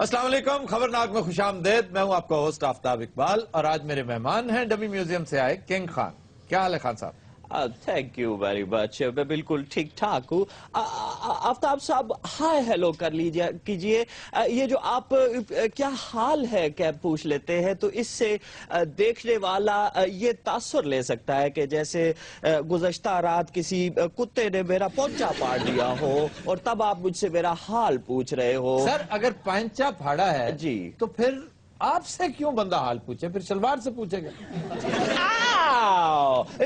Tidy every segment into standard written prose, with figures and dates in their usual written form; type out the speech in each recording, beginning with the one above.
السلام علیکم، خبرناک میں خوش آمدید. میں ہوں آپ کا ہوسٹ آفتاب اقبال اور آج میرے مہمان ہیں ڈمی میوزیم سے آئے کنگ خان. کیا حال ہے خان صاحب؟ Thank you very much. میں بالکل ٹھیک ٹھاک ہوں. آفتاب صاحب ہائے ہیلو کر لیجیے کیجیے. یہ جو آپ کیا حال ہے کیا پوچھ لیتے ہیں تو اس سے دیکھنے والا یہ تاثر لے سکتا ہے کہ جیسے گزشتہ رات کسی کتے نے میرا پونچا پاڑ دیا ہو اور تب آپ مجھ سے میرا حال پوچھ رہے ہو. سر اگر پینچا پھاڑا ہے جی تو پھر آپ سے کیوں بندہ حال پوچھے؟ پھر شلوار سے پوچھے گا.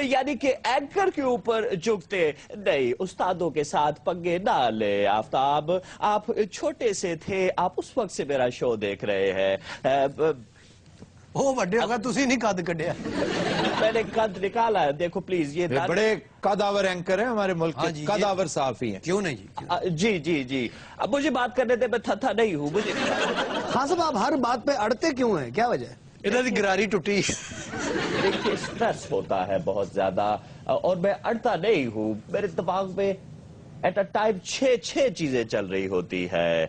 یعنی کہ اینکر کے اوپر جھکتے نہیں. استادوں کے ساتھ پنگے نہ لے آفتاب. آپ چھوٹے سے تھے, آپ اس وقت سے میرا شو دیکھ رہے ہیں. وہ بڑے ہوگا تسی نہیں قد کڈیا. میں نے قد نکالا ہے, دیکھو پلیز. یہ بڑے قداور اینکر ہیں ہمارے ملک کے, قداور صحافی ہیں. کیوں نہیں جی جی جی. اب مجھے بات کرنے دے, میں تھا نہیں ہوں. مجھے خان صاحب آپ ہر بات پہ اڑتے کیوں ہیں, کیا وجہ ہے؟ ادھر دی گراری ٹوٹی. دیکھیے سٹریس ہوتا ہے بہت زیادہ اور میں اڑتا نہیں ہوں. میرے دماغ میں ایٹ اے ٹائم 6 چیزیں چل رہی ہوتی ہے.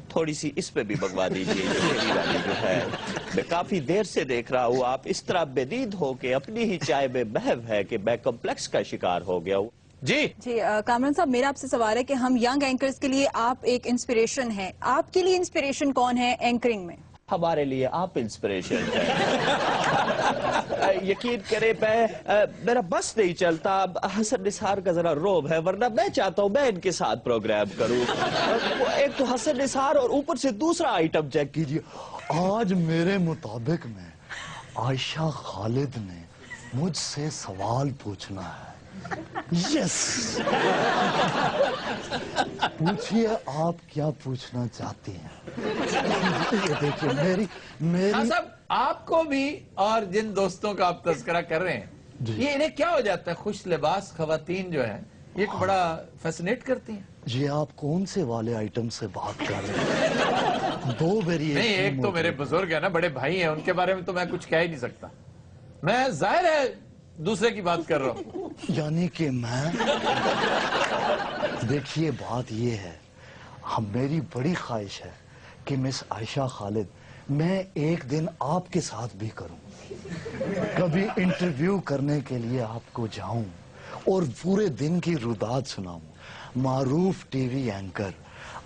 تھوڑی سی اس پہ بھی بگوا دیجیے. جو ہے میں کافی دیر سے دیکھ رہا ہوں, آپ اس طرح بدید ہو کے اپنی ہی چائے میں محو ہے کہ میں کمپلیکس کا شکار ہو گیا ہوں. جی کامران صاحب, میرا آپ سے سوال ہے کہ ہم ینگ اینکرز کے لیے آپ ایک انسپریشن ہیں. آپ کے لیے انسپریشن کون ہے اینکرنگ میں؟ ہمارے لیے آپ انسپریشن ہیں. یقین کرے میرا بس نہیں چلتا. حسن نثار کا ذرا روب ہے, ورنہ میں چاہتا ہوں میں ان کے ساتھ پروگرام کروں. ایک تو حسن نثار اور اوپر سے دوسرا آئٹم چیک کیجیے. آج میرے مطابق میں عائشہ خالد نے مجھ سے سوال پوچھنا ہے. یس پوچھئے آپ کیا پوچھنا چاہتی ہیں. دیکھیے میری خان صاحب, آپ کو بھی اور جن دوستوں کا آپ تذکرہ کر رہے ہیں, یہ انہیں کیا ہو جاتا ہے؟ خوش لباس خواتین جو ہیں یہ ایک بڑا فیسنیٹ کرتی ہیں. جی آپ کون سے والے آئٹم سے بات کر رہے ہیں؟ دو ویریشن. نہیں, ایک تو میرے بزرگ ہیں نا, بڑے بھائی ہیں, ان کے بارے میں تو میں کچھ کہہ ہی نہیں سکتا. میں ظاہر ہے دوسرے کی بات کر رہا ہوں. یعنی کہ میں دیکھیے بات یہ ہے, میری بڑی خواہش ہے کہ مس عائشہ خالد میں ایک دن آپ کے ساتھ بھی کروں. کبھی انٹرویو کرنے کے لیے آپ کو جاؤں اور پورے دن کی روداد سناؤں. معروف ٹی وی اینکر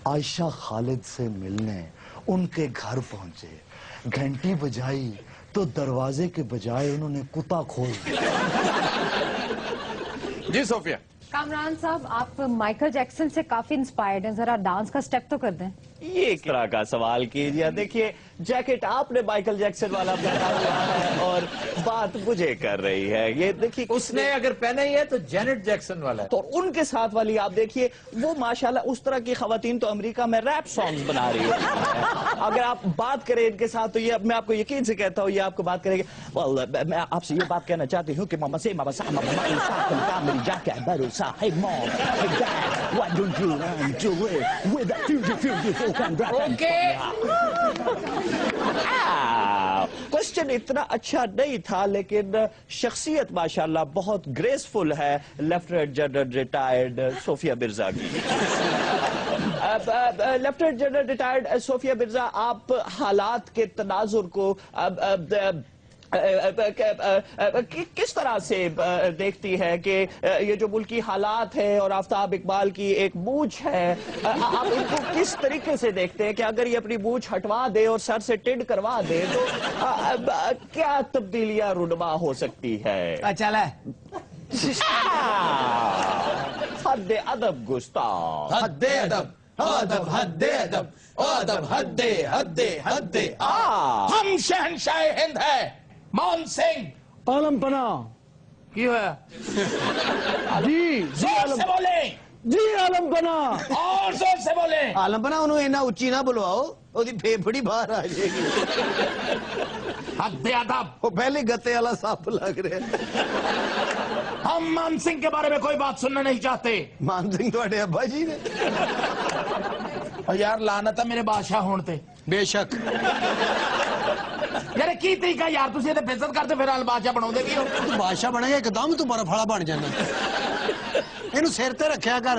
عائشہ خالد سے ملنے ان کے گھر پہنچے, گھنٹی بجائی تو دروازے کے بجائے انہوں نے کتا کھول دیا. جی صوفیہ. کامران صاحب, آپ مائیکل جیکسن سے کافی انسپائرڈ ہیں, ذرا ڈانس کا سٹیپ تو کر دیں. یہ ایک طرح کا سوال کیجیے. دیکھیے جیکٹ آپ نے مائیکل جیکسن والا پہنا ہوا ہے اور بات مجھے کر رہی ہے. یہ دیکھیے اس نے اگر پہنا ہی ہے تو جینٹ جیکسن والا ہے. تو ان کے ساتھ والی آپ دیکھیے, وہ ماشاءاللہ اس طرح کی خواتین تو امریکہ میں ریپ سانگز بنا رہی ہوتی ہیں. اگر آپ بات کریں ان کے ساتھ تو یہ میں آپ کو یقین سے کہتا ہوں یہ آپ کو بات کریں گے. میں آپ سے یہ بات کہنا چاہتی ہوں کہ ماما سے ماما سا ماما میری jacket بروسا. Hey mom, hey dad, why don't you learn to live with that beautiful question اتنا اچھا نہیں تھا لیکن شخصیت ماشاءاللہ بہت گریسفل ہے لیفٹیننٹ جنرل ریٹائرڈ صوفیہ مرزا کی. لیفٹیننٹ جنرل ریٹائرڈ صوفیہ مرزا, آپ حالات کے تناظر کو کس طرح سے دیکھتی ہے کہ یہ جو ملکی حالات ہے اور آفتاب اقبال کی ایک مونچھ ہے, آپ ان کو کس طریقے سے دیکھتے ہیں کہ اگر یہ اپنی مونچھ ہٹوا دے اور سر سے ٹنڈ کروا دے تو کیا تبدیلیاں رونما ہو سکتی ہے؟ اچھا لے حد ادب گستاخ. حد ادب ادب حد ادب ادب حد حد حد. ہم شہنشاہ ہند ہے مان سنگھ عالم پنا. کی ہوا جی زور سے بولیں. جی عالم پنا. اور زور سے بولیں. عالم پنا انہوں اینا اچھی نہ بلواؤ, وہ دی پھیپھڑی باہر آ جائے گی. حد ادب. وہ پہلے گتے والا سانپ لگ رہے ہیں. ہم مان سنگھ کے بارے میں کوئی بات سننا نہیں چاہتے. مان سنگھ تواڈے ابا جی نے. اور یار لعنت ہے میرے بادشاہ ہون تے. بے شک یار کی طریقہ یار, تسی تے بےزت کرتے پھر ال بادشاہ بناؤندے کی ہو. تو بادشاہ بنے گا ایک دم تو بڑا پھڑا بن جانا. اینو سر تے رکھیا کر,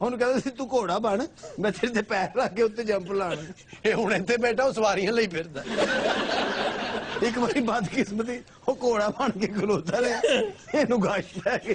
ਉਹਨੂੰ ਕਹਿੰਦਾ ਸੀ ਤੂੰ ਘੋੜਾ ਬਣ ਮੈਂ ਤੇਰੇ ਤੇ ਪੈਰ ਰੱਖ ਕੇ ਉੱਤੇ ਜੰਪ ਲਾਣਾ। ਇਹ ਹੁਣ ਇੱਥੇ ਬੈਠਾ ਉਹ ਸਵਾਰੀਆਂ ਲਈ ਫਿਰਦਾ। ਇੱਕ ਵਾਰੀ ਬਦਕਿਸਮਤੀ ਉਹ ਘੋੜਾ ਬਣ ਕੇ ਖਲੋਤਾ ਰਿਹਾ ਇਹਨੂੰ ਗਾਸ਼ ਪੈ ਗਈ।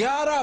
11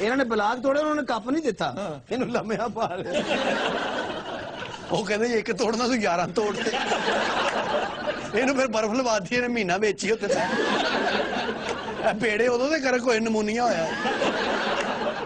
ਇਹਨਾਂ ਨੇ ਬਲਾਕ ਤੋੜੇ ਉਹਨਾਂ ਨੇ ਕੱਪ ਨਹੀਂ ਦਿੱਤਾ ਇਹਨੂੰ ਲੰਮਿਆ ਪਾ ਲਿਆ। ਉਹ ਕਹਿੰਦੇ ਇੱਕ ਤੋੜਨਾ ਤੂੰ 11 ਤੋੜਤੇ ਇਹਨੂੰ ਫਿਰ ਬਰਫ਼ ਲਵਾਤੀ ਇਹਨੇ ਮਹੀਨਾ ਵੇਚੀ ਉੱਤੇ ਇਹ ਪੇੜੇ ਉਦੋਂ ਦੇ ਕਰ ਕੋਈ ਨਮੂਨੀਆ ਹੋਇਆ।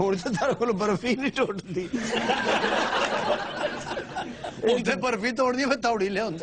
ਹੁਣ ਤਾਂ ਤੁਹਾਡੇ ਕੋਲ ਬਰਫ਼ ਹੀ ਨਹੀਂ ਟੁੱਟਦੀ। ਹੁਣ ਤੇ ਬਰਫ਼ੀ ਤੋੜਨੀ ਫਿਰ ਤੌੜੀ ਲਿਆਉਂਦੇ।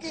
ਕੇ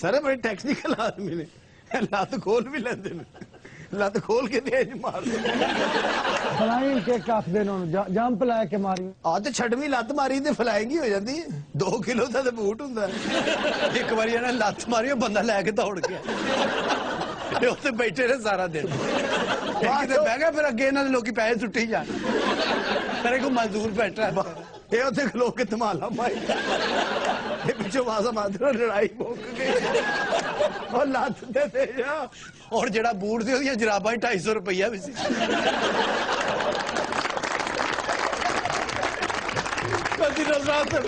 ਸਾਰੇ ਬੜੇ ਟੈਕਨੀਕਲ ਆਦਮੀ ਨੇ ਲੱਤ ਖੋਲ ਵੀ ਲੈਂਦੇ ਨੇ। ਲੱਤ ਖੋਲ ਕੇ ਤੇਜ਼ ਮਾਰ ਦੋ ਫਲਾਈਂਗ ਕਿੱਕ ਆਖਦੇ ਨੇ ਉਹਨੂੰ, ਜੰਪ ਲੈ ਕੇ ਮਾਰੀ। ਆ ਤੇ ਛੱਡਵੀਂ ਲੱਤ ਮਾਰੀ ਤੇ ਫਲਾਈਂਗ ਹੀ ਹੋ ਜਾਂਦੀ ਹੈ। 2 ਕਿਲੋ ਦਾ ਤੇ ਬੂਟ ਹੁੰਦਾ ਹੈ। ਇੱਕ ਵਾਰੀ ਇਹਨੇ ਲੱਤ ਮਾਰੀ, ਉਹ ਬੰਦਾ ਲੈ ਕੇ ਦੌੜ ਗਿਆ। ਇਹ ਉੱਥੇ ਬੈਠੇ ਰਹੇ ਸਾਰਾ ਦਿਨ। ਕਿਤੇ ਬਹਿ ਗਿਆ, ਫਿਰ ਅੱਗੇ ਇਹਨਾਂ ਦੇ ਲੋਕੀ ਪੈਸੇ ਸੁੱਟੀ ਜਾਣ। ਤੇਰੇ ਕੋ ਮਜ਼ਦੂਰ ਬੈਠਾ ਹੈ, ਇਹ ਉੱਥੇ ਖਲੋ ਕੇ ਧਮਾਲਾ ਪਾਈ। ਇਹ ਪਿੱਛੋਂ ਆਵਾਜ਼ਾਂ ਮਾਰਦੇ, ਲੜਾਈ ਮੁੱਕ ਗਈ। ਉਹ ਲੱਤ ਤੇ ਜਾ। ਹੁਣ ਜਿਹੜਾ ਬੂਟ ਸੀ, ਉਹਦੀਆਂ ਜਰਾਬਾਂ 250 ਰੁਪਈਆ ਵੀ ਸੀ।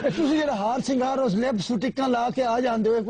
ਤੁਸੀਂ ਜਿਹੜਾ ਹਾਰ ਸਿੰਗਾਰ ਉਸ ਲਿਪ ਸੁਟਿਕਾਂ ਲਾ ਕੇ ਆ ਜਾਂਦੇ ਹੋ,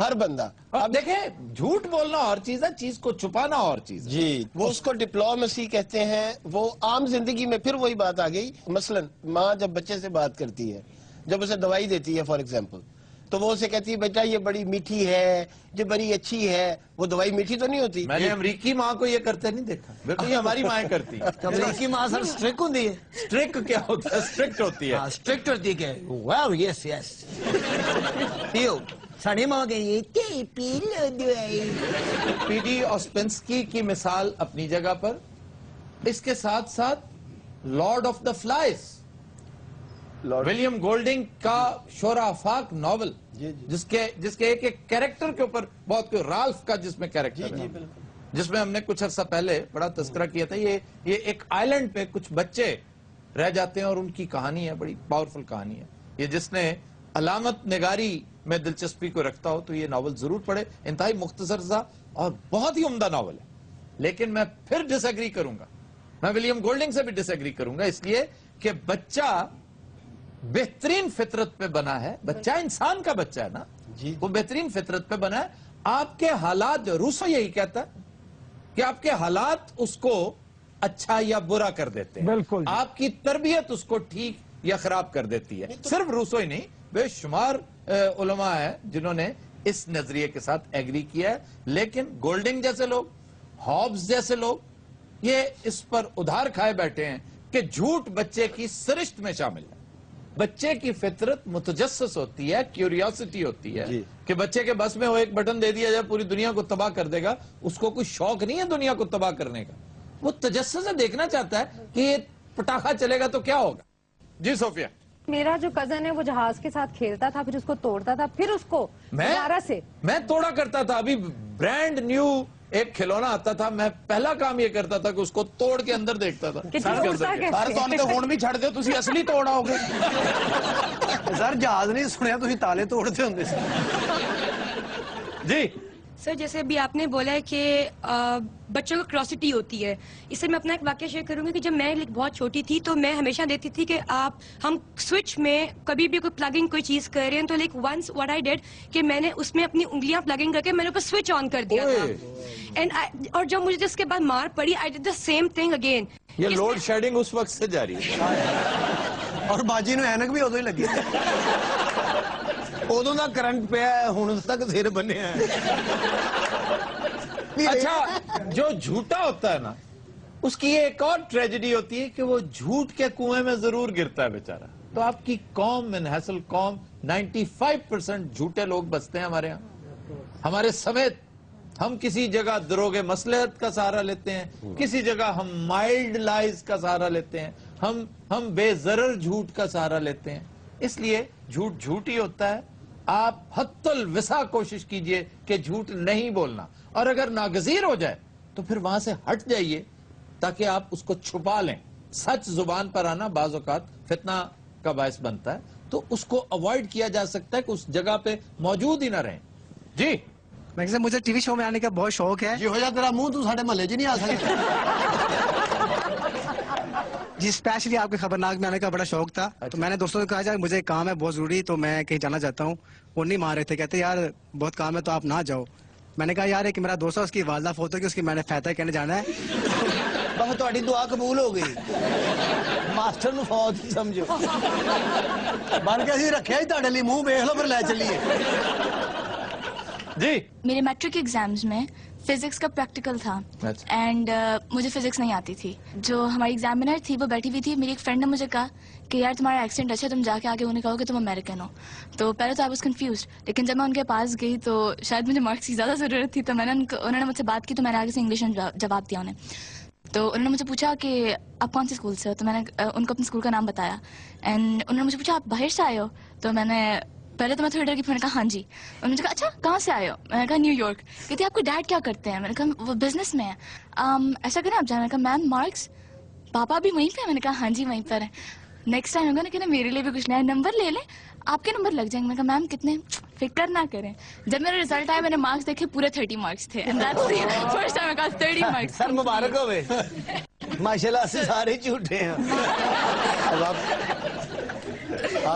ہر بندہ. اب دیکھیں جھوٹ بولنا اور چیز ہے, چیز کو چھپانا اور چیز ہے. جی وہ اس کو ڈپلومیسی کہتے ہیں. وہ عام زندگی میں پھر وہی بات آ گئی. مثلا ماں جب بچے سے بات کرتی ہے, جب اسے دوائی دیتی ہے فار ایگزامپل, تو وہ اسے کہتی ہے بیٹا یہ بڑی میٹھی ہے, یہ بڑی اچھی ہے. وہ دوائی میٹھی تو نہیں ہوتی. میں نے امریکی ماں کو یہ کرتے نہیں دیکھا, بالکل یہ ہماری مائیں کرتی ہیں. امریکی ماں سر سٹرک ہوندی ہے. اسٹرک کیا ہوتا ہے؟ اسٹرکٹ ہوتی ہے. سٹرکٹ ہوتی ہے کہ واو یس یس پیو. ساڑی ماں کہیے کہ پی لو دوائی. پی ڈی اوسپنسکی کی مثال اپنی جگہ پر, اس کے ساتھ ساتھ lord of the flies William Golding کا شور آفاق ناول, جس کے ایک ایک کیریکٹر کے اوپر بہت کوئی رالف کا جس میں کیریکٹر ہے, جس میں ہم نے کچھ عرصہ پہلے بڑا تذکرہ کیا تھا. یہ ایک آئلینڈ پہ کچھ بچے رہ جاتے ہیں اور ان کی کہانی ہے, بڑی پاورفل کہانی ہے. یہ جس نے علامت نگاری میں دلچسپی کو رکھتا ہو تو یہ ناول ضرور پڑھے. انتہائی مختصر سا اور بہت ہی عمدہ ناول ہے. لیکن میں پھر ڈس ایگری کروں گا, میں ولیم گولڈنگ سے بھی ڈس ایگری کروں گا, اس لیے کہ بچہ بہترین فطرت پہ بنا ہے. بچہ انسان کا بچہ ہے نا, وہ بہترین فطرت پہ بنا ہے. آپ کے حالات, روسو یہی کہتا ہے کہ آپ کے حالات اس کو اچھا یا برا کر دیتے ہیں. بالکل. آپ کی تربیت اس کو ٹھیک یا خراب کر دیتی ہے. صرف روسو ہی نہیں, بے شمار علماء ہیں جنہوں نے اس نظریے کے ساتھ ایگری کیا ہے. لیکن گولڈنگ جیسے لوگ, ہابز جیسے لوگ, یہ اس پر ادھار کھائے بیٹھے ہیں کہ جھوٹ بچے کی سرشت میں شامل ہے. بچے کی فطرت متجسس ہوتی ہے, کیوریاسٹی ہوتی ہے کہ بچے کے بس میں وہ ایک بٹن دے دیا جائے پوری دنیا کو تباہ کر دے گا. اس کو کوئی شوق نہیں ہے دنیا کو تباہ کرنے کا, وہ تجسس سے دیکھنا چاہتا ہے کہ یہ پٹاخہ چلے گا تو کیا ہوگا. جی صوفیہ. میرا جو کزن ہے وہ جہاز کے ساتھ کھیلتا تھا, پھر اس کو توڑتا تھا, پھر اس کو دوبارہ سے میں توڑا کرتا تھا. ابھی برانڈ نیو ایک کھلونا آتا تھا, میں پہلا کام یہ کرتا تھا کہ اس کو توڑ کے اندر دیکھتا تھا. سر تو ہون بھی چھڑ دے, تسی اصلی توڑ آؤ گے. سر جہاز نہیں سنیا, تسی تالے توڑتے ہوندے. جی سر جیسے ابھی آپ نے بولا ہے کہ بچوں کو کیوریوسٹی ہوتی ہے, اس سے میں اپنا ایک واقعہ شیئر کروں گی کہ جب میں بہت چھوٹی تھی تو میں ہمیشہ دیکھتی تھی کہ ہم سوئچ میں کبھی بھی کوئی پلگنگ کوئی چیز کر رہے ہیں تو like once what I did کہ میں نے اس میں اپنی انگلیاں پلگنگ کر کے میں نے اوپر سوئچ آن کر دیا تھا. اور جب مجھے جس کے بعد مار پڑی I did the same thing again. یہ لوڈ شیڈنگ اس وقت سے جاری ہے. اور باجی نو اینک بھی ادو ہی لگی, ادو دا کرنٹ پیا ہے, ہن تک سر بنیا ہے. اچھا جو جھوٹا ہوتا ہے نا, اس کی ایک اور ٹریجڈی ہوتی ہے کہ وہ جھوٹ کے کنویں میں ضرور گرتا ہے بیچارہ. تو آپ کی قوم, منحصل قوم, 95% جھوٹے لوگ بستے ہیں ہمارے ہاں, ہمارے سمیت. ہم کسی جگہ دروغ مصلحت کا سہارا لیتے ہیں, کسی جگہ ہم مائلڈ لائز کا سہارا لیتے ہیں, ہم بے ضرر جھوٹ کا سہارا لیتے ہیں. اس لیے جھوٹ جھوٹ ہی ہوتا ہے. آپ حتی الوسع کوشش کیجئے کہ جھوٹ نہیں بولنا, اور اگر ناگزیر ہو جائے تو پھر وہاں سے ہٹ جائیے تاکہ آپ اس کو چھپا لیں. سچ زبان پر آنا بعض اوقات فتنہ کا باعث بنتا ہے, تو اس کو اوائڈ کیا جا سکتا ہے کہ اس جگہ پہ موجود ہی نہ رہیں. جی مجھے ٹی وی شو میں آنے کا بہت شوق ہے. جی ہو جا تیرا منہ, تو ساڑھے محلے جی نہیں آ سکتا. جی اسپیشلی آپ کے خبرناک میں آنے کا بڑا شوق تھا. تو میں نے دوستوں سے کہا جائے مجھے کام ہے بہت ضروری, تو میں کہیں جانا چاہتا ہوں. وہ نہیں مان رہے تھے, کہتے یار بہت کام ہے تو آپ نہ جاؤ. میں نے کہا یار ایک میرا دوست ہے, اس کی والدہ فوت ہو گئی, اس کی میں نے فاتحہ کہنے جانا ہے. بس تہاڈی دعا قبول ہو گئی, ماسٹر نو فوت ہی سمجھو. بن کے اسی رکھیا ہی تہاڈے لئی, منہ ویکھ لو پھر لے چلیے. جی میرے میٹرک ایگزامز میں فزکس کا پریکٹیکل تھا, اینڈ مجھے فزکس نہیں آتی تھی. جو ہماری ایگزامینر تھی وہ بیٹھی ہوئی تھی, میری ایک فرینڈ نے مجھے کہا کہ یار تمہارا ایکسینٹ اچھا ہے, تم جا کے آگے انہیں کہو کہ تم امریکن ہو. تو پہلے تو آئی واز کنفیوزڈ, لیکن جب میں ان کے پاس گئی تو شاید مجھے مارکس کی زیادہ ضرورت تھی, تو میں نے انہوں نے مجھ سے بات کی, تو میں نے آگے سے انگلش میں جواب دیا انہیں. تو انہوں نے مجھے پوچھا کہ آپ کون سے اسکول سے ہو, تو میں نے ان کو اپنے اسکول کا نام بتایا. اینڈ انہوں نے مجھے پوچھا آپ باہر سے آئے ہو, تو میں نے پہلے تو میں تھوڑی ڈر کی, میں نے کہا ہاں جی. انہوں نے مجھے کہا اچھا کہاں سے آئے ہو, میں نے کہا نیو یارک. کہتے آپ کے ڈیڈ کیا کرتے ہیں, میں نے کہا وہ بزنس میں ہے. ایسا کریں آپ جانا, میں نے کہا میم مارکس پاپا بھی وہیں پہ ہیں, میں نے کہا ہاں جی وہیں پر ہیں. نیکسٹ ٹائم ہوگا نا کہ میرے لیے بھی کچھ نیا نمبر لے لیں, آپ کے نمبر لگ جائیں گے. میں نے کہا میم کتنے, فکر نہ کریں. جب میرا رزلٹ آیا میں نے مارکس دیکھے, پورے 30 مارکس تھے. فرسٹ ٹائم میں کہا 30 مارکس. سر مبارک ہوئے, ماشاءاللہ سے سارے جھوٹے ہیں.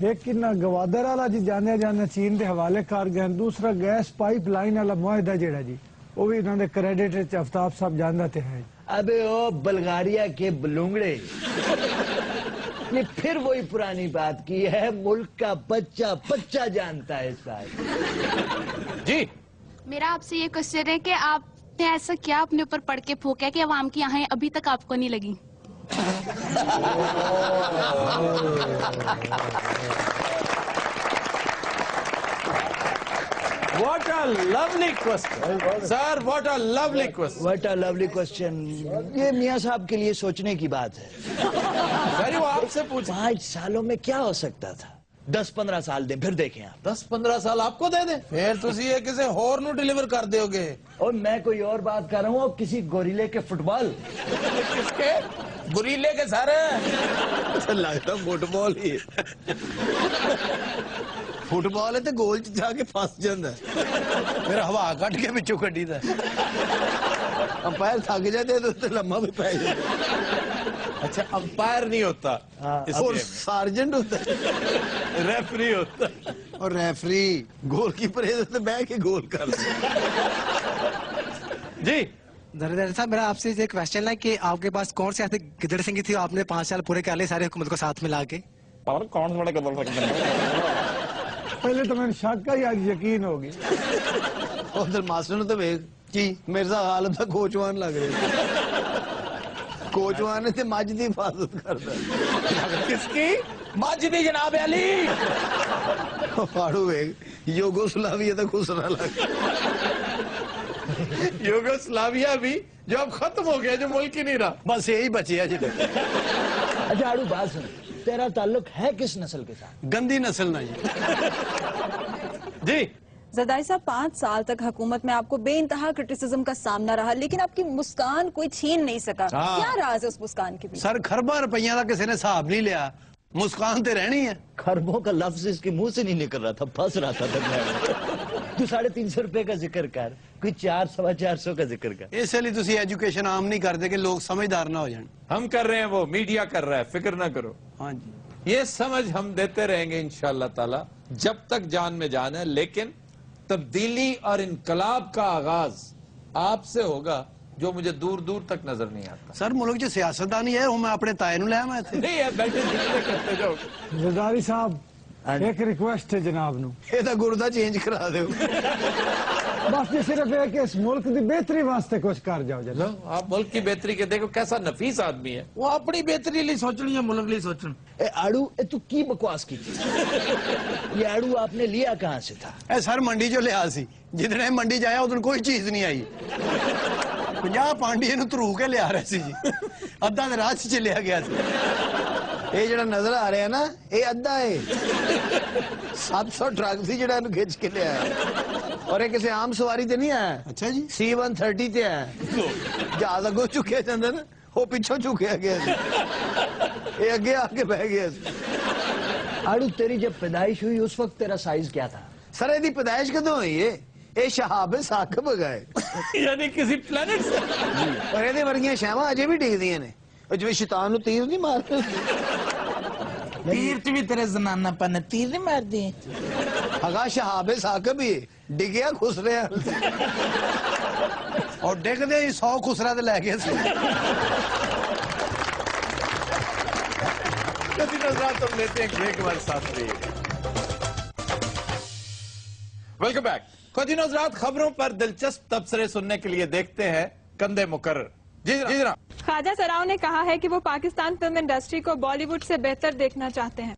ایک کنا گوادر والا جی جانے جانے چین دے حوالے کر گئے، دوسرا گیس پائپ لائن والا معاہدہ جیڑا جی وہ بھی انہوں نے کریڈٹ آفتاب صاحب جاننا تے ہے۔ ابے او بلغاریہ کے بلونگڑے، یہ پھر وہی پرانی بات کی ہے، ملک کا بچہ بچہ جانتا ہے صاحب۔ جی میرا آپ سے یہ کوشچن ہے کہ آپ نے ایسا کیا اپنے اوپر پڑھ کے پھونکا کہ عوام کی آہیں ابھی تک آپ کو نہیں لگی؟ What a lovely question. Sir, what a lovely question. What a lovely question. یہ میاں صاحب کے لیے سوچنے کی بات ہے۔ سر وہ آپ سے پوچھ 5 سالوں میں کیا ہو سکتا تھا؟ 10-15 سال دیں پھر دیکھیں آپ۔ 10-15 سال آپ کو دے دیں پھر تسی یہ کسے ہور نو ڈیلیور کر دیو گے۔ اور میں کوئی اور بات کر رہا ہوں، کسی گوریلے کے فٹ بال۔ کس کے؟ گریلے کے سارے لگتا فٹ بال ہی فٹ بال ہے تو گول جا کے پھنس جاتا ہے، پھر ہوا کٹ کے پچھو کٹی دا امپائر تھک جاتے تو لمحہ بھی پہ جاتا۔ اچھا امپائر نہیں ہوتا اور سارجنٹ ہوتا ہے، ریفری ہوتا ہے، اور ریفری گول کیپر ہے بہ کے گول کر جی ڈائریکٹر صاحب میرا آپ سے ایک کوشچن ہے کہ آپ کے پاس کون سے ایسے گدڑ سنگھی تھی آپ نے 5 سال پورے کر لے سارے حکومت کو ساتھ میں لا کے؟ کون سے بڑے قدر سکتے ہیں؟ پہلے تو میں نے شک کا ہی آج یقین ہوگی۔ ادھر ماسٹر نے تو جی مرزا غالب تھا کوچوان لگ رہے، کوچوان نے مجھ دی حفاظت کرتا کس کی؟ ماجدی جناب علی پاڑو ویگ یوگوسلاویا تک خسرا لگ یوگوسلاویا بھی جو اب ختم ہو گیا، جو ملک ہی نہیں رہا، بس یہی بچی ہے جی۔ اچھا آڑو بات سن، تیرا تعلق ہے کس نسل کے ساتھ؟ گندی نسل نہیں جی زرداری صاحب 5 سال تک حکومت میں آپ کو بے انتہا کرٹیسزم کا سامنا رہا، لیکن آپ کی مسکان کوئی چھین نہیں سکا، کیا راز ہے اس مسکان کے پیچھے؟ سر خرباں روپیاں کا کسی نے حساب نہیں لیا، مسکان تے رہنی ہے۔ خربوں کا لفظ اس کے منہ سے نہیں نکل رہا تھا، پھنس رہا تھا تو 350 روپے کا ذکر کر، کوئی 400-450 کا ذکر کر۔ اس لیے تسی ایجوکیشن عام نہیں کرتے کہ لوگ سمجھدار نہ ہو جائیں۔ ہم کر رہے ہیں، وہ میڈیا کر رہا ہے، فکر نہ کرو۔ ہاں جی یہ سمجھ ہم دیتے رہیں گے انشاءاللہ تعالی جب تک جان میں جان ہے، لیکن تبدیلی اور انقلاب کا آغاز آپ سے ہوگا جو مجھے دور دور تک نظر نہیں آتا۔ سر ملک جو سیاستدانی ہے وہ میں اپنے تائے نو لیا میں تھے نہیں ہے، بیٹھے جتنے کرتے جاؤ۔ زرداری صاحب ایک ریکویسٹ ہے جناب نو، یہ تو گردہ چینج کرا دے بس یہ صرف ہے کہ اس ملک دی بہتری واسطے کچھ کر جاؤ جناب۔ آپ ملک کی بہتری کے دیکھو کیسا نفیس آدمی ہے، وہ اپنی بہتری لیے سوچنی ہے، ملک لیے سوچن۔ اے آڑو اے تو کی بکواس کی تھی؟ یہ آڑو آپ نے لیا کہاں سے تھا؟ اے سر منڈی جو لیا سی، جتنے منڈی جایا ادھر کوئی چیز نہیں آئی، 50 پانڈی نو ترو کے لیا رہے سی جی، ادھا راہ سے چلیا گیا سی۔ یہ جڑا نظر آ رہا ہے نا یہ ادھا ہے، 700 ٹرک سی جڑا انہوں کھچ کے لیا ہے، اور یہ کسی عام سواری تے نہیں آیا۔ اچھا جی C-130 تے آیا، جہاز اگوں چکیا جاندے نا وہ پیچھوں چکیا گیا سی، یہ اگے آ کے بہ گیا سی۔ آڑو تیری جب پیدائش ہوئی اس وقت تیرا سائز کیا تھا؟ سر یہ پیدائش کدوں ہوئی ہے؟ یہ شہاب ثاقب گئے یعنی کسی پلانٹ سے، اور یہ ورگیاں شاواں اجے بھی ڈگدیاں نے، جو شیطان نو تیر نہیں مارتے، تیر چ بھی تیرے زنانہ پن تیر نہیں مار دی۔ اگا شہاب ثاقب ہی ڈگیا خسرے اور ڈگ دے 100 خسرا تے لے گئے سی۔ کبھی نظرات ہم لیتے ہیں بریک کے ساتھ رہیے گا۔ Welcome back. کچھ نظرات خبروں پر دلچسپ تبصرے سننے کے لیے دیکھتے ہیں کندھے مقرر۔ جی جناب۔ خواجہ سراؤ نے کہا ہے کہ وہ پاکستان فلم انڈسٹری کو بالی ووڈ سے بہتر دیکھنا چاہتے ہیں۔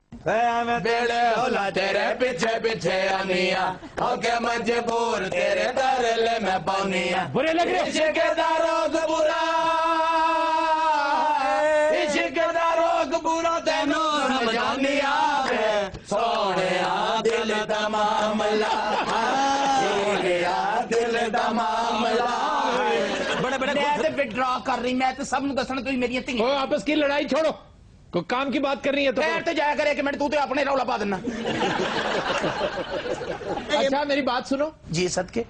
بیڑے ہولا تیرے پیچھے پیچھے آنیا، ہو کے مجبور تیرے دارلے میں پاؤنیا، برے لگ رہے عشق داروگ برا، عشق داروگ برا تینوں سمجھانیا، سونیا دل دا معاملہ، سونیا دل دا معاملہ۔ بڑے بڑے میں وڈرا کر رہی، میں تو سب نو دسنا تو میری تھی آپس کی لڑائی چھوڑو، کوئی کام کی بات کر رہی ہے تو خیر تو جایا کرے کہ میں تو اپنے رولا پا دینا۔ اچھا میری بات سنو جی صدقے،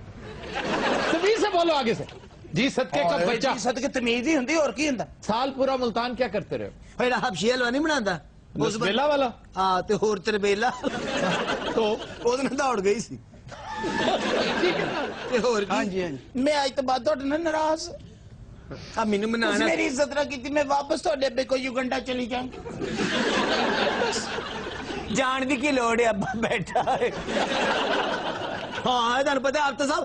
تمیز سے بولو آگے سے، جی صدقے کا بچہ، جی صدقے تمیز ہی ہوندی اور کی ہوندا؟ سال پورا ملتان کیا کرتے رہے؟ پھر آپ شیل نہیں بناتا ਲਸਬੇਲਾ ਵਾਲਾ ਹਾਂ ਤੇ ਹੋਰ ਤਰਬੇਲਾ ਤੋਂ ਉਹਦੇ ਨਾਲ ਦੌੜ ਗਈ ਸੀ ਤੇ ਹੋਰ ਕੀ ਹਾਂਜੀ ਹਾਂਜੀ ਮੈਂ ਅੱਜ ਤੋਂ ਬਾਅਦ ਤੁਹਾਡੇ ਨਾਲ ਨਾਰਾਜ਼ ਆ ਮੈਨੂੰ ਤੁਸੀਂ ਮਨਾਣਾ ਮੇਰੀ ਇੱਜ਼ਤ ਨਾ ਕੀਤੀ ਮੈਂ ਵਾਪਸ ਤੁਹਾਡੇ ਅੱਬੇ ਕੋ ਯੁਗੰਡਾ ਚਲੀ ਜਾਵਾਂਗੀ ਜਾਣ ਦੀ ਕੀ ਲੋੜ ਹੈ ਅੱਬਾ ਬੈਠਾ ਹੈ ਹਾਂ ਤੁਹਾਨੂੰ ਪਤਾ ਆਫਤਾਬ ਸਾਹਿਬ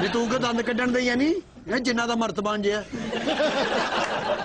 ਵੀ ਤੂੰ ਕਿ ਦੰਦ ਕੱਢਣ ਦੇ ਨਹੀਂ ਇਹ ਜਿੰਨਾ ਦਾ ਮਰਤਬਾਨ ਜਿਆ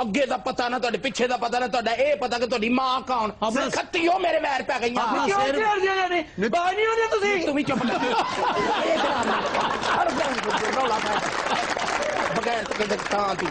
ਅੱਗੇ ਦਾ ਪਤਾ ਨਾ ਤੁਹਾਡੇ ਪਿੱਛੇ ਦਾ ਪਤਾ ਨਾ ਤੁਹਾਡਾ ਇਹ ਪਤਾ ਕਿ ਤੁਹਾਡੀ ਮਾਂ ਕੌਣ ਆਪਣਾ ਖੱਤੀ ਹੋ ਮੇਰੇ ਵੈਰ ਪੈ ਗਈਆਂ ਆਪਣਾ ਕਿਉਂ ਸਿਰ- ਚੜ ਗਿਆ ਨੇ ਬਾਹਰ ਨਹੀਂ ਹੁੰਦੇ ਤੁਸੀਂ ਤੂੰ ਵੀ ਚੁੱਪ ਕਰ ਇਹ ਡਰਾਮਾ ਹਰ ਦਿਨ ਰੌਲਾ ਪਾ ਬਗੈਰ ਤੇ ਤਾਂ ਤੂੰ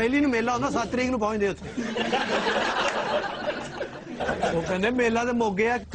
ਪਹਿਲੀ ਨੂੰ ਮੇਲਾ ਹੁੰਦਾ 7 ਤਰੀਕ ਨੂੰ ਪਹੁੰਚਦੇ ਉੱਥੇ ਉਹ ਕਹਿੰਦੇ ਮੇਲਾ ਤੇ ਮੋਗੇ ਆ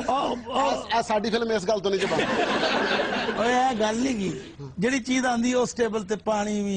ਇਹ ਸਾਡੀ ਫਿਲਮ ਇਸ ਗੱਲ ਤੋਂ ਨਹੀਂ ਜਵਾਬ ਓਏ ਇਹ ਗੱਲ ਨਹੀਂ ਕੀ ਜਿਹੜੀ ਚੀਜ਼ ਆਂਦੀ ਉਸ ਟੇਬਲ ਤੇ ਪਾਣੀ ਵੀ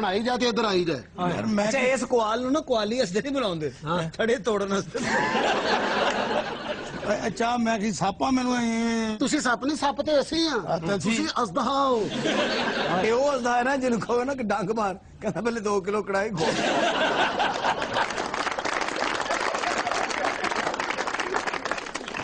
ਬਣਾਈ ਜਾ ਤੇ ਇੱਧਰ ਆਈ ਜਾਏ ਯਾਰ ਮੈਂ ਅੱਛਾ ਇਸ ਕੁਆਲ ਨੂੰ ਨਾ ਕੁਆਲੀ ਅਸਦੇ ਨਹੀਂ ਬੁਲਾਉਂਦੇ ਥੜੇ ਤੋੜਨ ਵਾਸਤੇ ਚਾਹ ਮੈਂ ਕੀ ਸਾਪਾ ਮੈਨੂੰ ਐਂ- ਤੁਸੀਂ ਸੱਪ ਨਹੀਂ ਸੱਪ ਤੇ ਅਸੀਂ ਆ ਤੁਸੀਂ ਅਸਦਾ ਹੋ ਇਹ ਉਹ ਹੱਸਦਾ ਹੈ ਨਾ ਜਿਹਨੂੰ ਕਹੋ ਨਾ ਕਿ ਡੰਗ ਮਾਰ ਕਹਿੰਦਾ ਪਹਿਲੇ 2 ਕਿਲੋ ਕੜਾਈ ਖੋ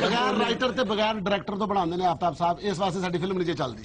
ਬਗੈਰ ਰਾਈਟਰ ਤੇ ਬਗੈਰ ਡਾਇਰੈਕਟਰ ਤੋਂ ਬਣਾਉਂਦੇ ਨੇ ਆਫਤਾਬ ਸਾਹਿਬ ਇਸ ਵਾਸਤੇ ਸਾਡੀ ਫਿਲਮ ਨਹੀਂ ਜੇ ਚੱਲਦੀ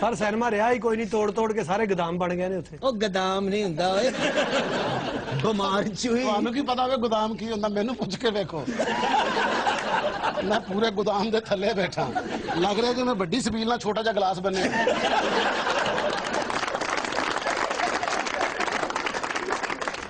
ਸਰ ਸਿਨੇਮਾ ਰਿਹਾ ਹੀ ਕੋਈ ਨਹੀਂ ਤੋੜ ਕੇ ਸਾਰੇ ਗਦਾਮ ਬਣ ਗਏ ਨੇ ਉੱਥੇ ਉਹ ਗਦਾਮ ਨਹੀਂ ਹੁੰਦਾ ਓਏ ਬਿਮਾਰ ਚੂਹੀ ਤੁਹਾਨੂੰ ਕੀ ਪਤਾ ਹੋਵੇ ਗੋਦਾਮ ਕੀ ਹੁੰਦਾ ਮੈਨੂੰ ਪੁੱਛ ਕੇ ਵੇਖੋ ਮੈਂ ਪੂਰੇ ਗੋਦਾਮ ਦੇ ਥੱਲੇ ਬੈਠਾ ਲੱਗ ਰਿਹਾ ਜਿਵੇਂ ਵੱਡੀ ਸਬੀਲ ਨਾਲ ਛੋਟਾ ਜਿਹਾ ਗਲਾਸ ਬਣਿਆ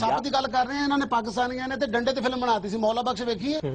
ਸੱਪ ਦੀ ਗੱਲ ਕਰ ਰਹੇ ਆ ਇਹਨਾਂ ਨੇ ਪਾਕਿਸਤਾਨੀਆਂ ਨੇ ਤੇ ਡੰਡੇ ਤੇ ਫਿਲਮ ਬਣਾਤੀ ਸੀ ਮੌਲਾ ਬਖਸ਼ ਵੇਖੀ ਹੈ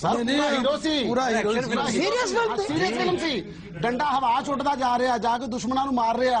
ਸਰ ਪੂਰਾ ਹੀਰੋ ਸੀ ਪੂਰਾ ਹੀਰੋ ਸੀ। ਸੀਰੀਅਸ ਫਿਲਮ ਸੀ ਡੰਡਾ ਹਵਾ ਚ ਉੱਡਦਾ ਜਾ ਰਿਹਾ ਜਾ ਕੇ ਦੁਸ਼ਮਣਾਂ ਨੂੰ ਮਾਰ ਰਿਹਾ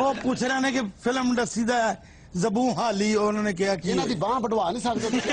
ਉਹ ਪੁੱਛ ਰਹੇ ਨੇ ਕਿ ਫਿਲਮ ਇੰਡਸਟਰੀ ਦਾ ਜ਼ਬੂ ਹਾਲੀ ਉਹਨਾਂ ਨੇ ਕਿਹਾ ਕਿ ਇਹਨਾਂ ਦੀ ਬਾਹ ਵਢਵਾ ਨਹੀਂ ਸਕਦੇ ਤੁਸੀਂ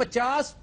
50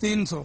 300।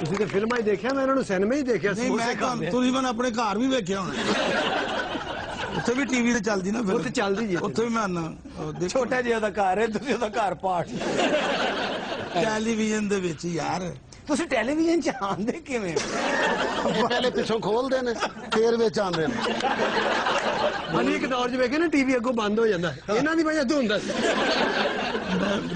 ਤੁਸੀਂ ਤੇ ਫਿਲਮਾਂ ਹੀ ਦੇਖਿਆ, ਮੈਂ ਇਹਨਾਂ ਨੂੰ ਸਿਨੇਮਾ ਹੀ ਦੇਖਿਆ। ਨਹੀਂ ਮੈਂ ਤੁਸੀਂ ਮੈਨੂੰ ਆਪਣੇ ਘਰ ਵੀ ਵੇਖਿਆ ਹੋਣਾ। ਉੱਥੇ ਵੀ ਟੀਵੀ ਤੇ ਚੱਲਦੀ ਨਾ, ਉੱਥੇ ਚੱਲਦੀ ਜੀ। ਉੱਥੇ ਵੀ ਮੈਂ ਆਨਾ। ਛੋਟਾ ਜਿਹਾ ਦਾ ਘਰ ਹੈ, ਤੁਸੀਂ ਉਹਦਾ ਘਰ ਪਾਟ ਟੈਲੀਵਿਜ਼ਨ ਦੇ ਵਿੱਚ ਯਾਰ। ਤੁਸੀਂ ਟੈਲੀਵਿਜ਼ਨ ਚ ਆਉਂਦੇ ਕਿਵੇਂ? ਪਹਿਲੇ ਪਿੱਛੋਂ ਖੋਲਦੇ ਨੇ, ਫੇਰ ਵਿੱਚ ਆਉਂਦੇ ਨੇ। ਮਨੀ ਇੱਕ ਦੌਰ 'ਚ ਵੇਖੇ ਨਾ ਟੀਵੀ ਅੱਗੋਂ ਬੰਦ ਹੋ ਜਾਂਦਾ, ਇਹਨਾਂ ਦੀ ਵਜ੍ਹਾ ਤੋਂ ਹੁੰਦਾ ਸੀ।